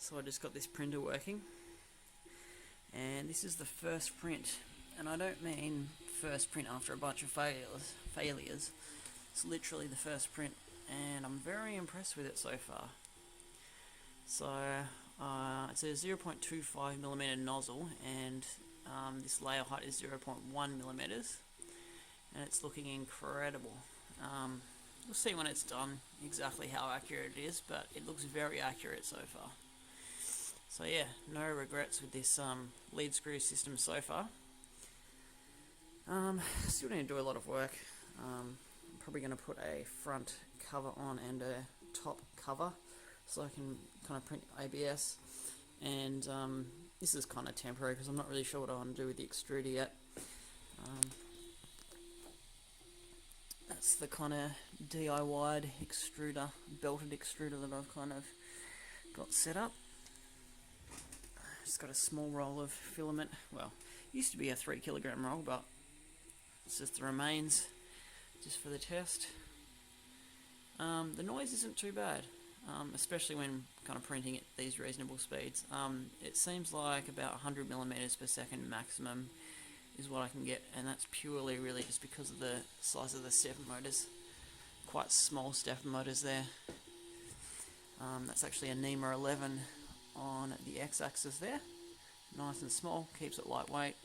So I just got this printer working, and this is the first print, and I don't mean first print after a bunch of failures. It's literally the first print, and I'm very impressed with it so far. So it's a 0.25mm nozzle, and this layer height is 0.1mm, and it's looking incredible. We'll see when it's done exactly how accurate it is, but it looks very accurate so far. So yeah, no regrets with this Leadscrews system so far. Still need to do a lot of work. I'm probably going to put a front cover on and a top cover so I can kind of print ABS. And this is kind of temporary because I'm not really sure what I want to do with the extruder yet. That's the kind of DIY'd extruder, belted extruder that I've kind of got set up. Just got a small roll of filament. Well, it used to be a 3 kilogram roll, but it's just the remains, just for the test. The noise isn't too bad, especially when kind of printing at these reasonable speeds. It seems like about 100 millimeters per second maximum is what I can get, and that's purely really just because of the size of the stepper motors. Quite small stepper motors there. That's actually a NEMA 11 on the x-axis there, nice and small, keeps it lightweight,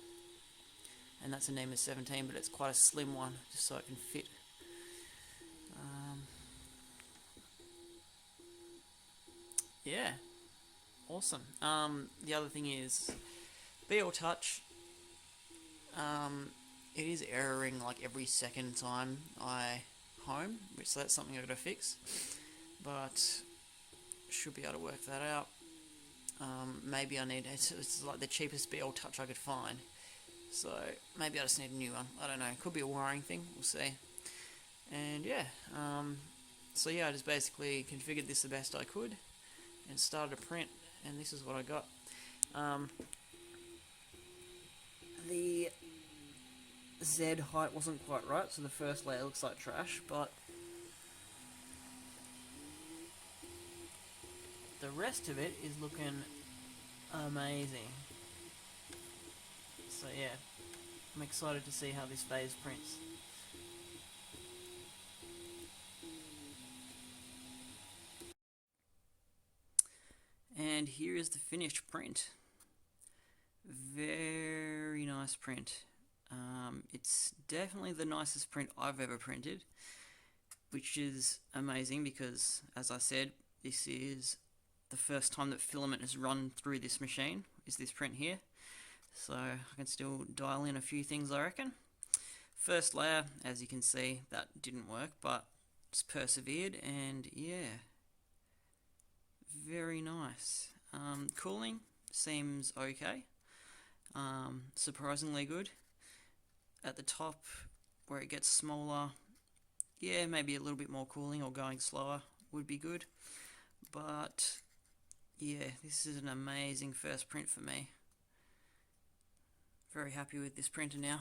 and that's a NEMA 17, but it's quite a slim one just so it can fit. Yeah, awesome. The other thing is BL Touch. It is erroring like every second time I home, so that's something I've got to fix, but should be able to work that out. Maybe I need, it's like the cheapest BL Touch I could find, so maybe I just need a new one. I don't know, could be a wiring thing, we'll see. And yeah, so yeah, I just basically configured this the best I could and started a print, and this is what I got. The Z height wasn't quite right, so the first layer looks like trash, but the rest of it is looking amazing. So yeah, I'm excited to see how this phase prints. And here is the finished print. Very nice print. It's definitely the nicest print I've ever printed, which is amazing because, as I said, this is the first time that filament has run through this machine, is this print here. So I can still dial in a few things, I reckon. First layer, as you can see, that didn't work, but just persevered, and yeah, very nice. Cooling seems okay, surprisingly good. At the top, where it gets smaller, yeah, maybe a little bit more cooling or going slower would be good. But yeah, this is an amazing first print for me. Very happy with this printer now.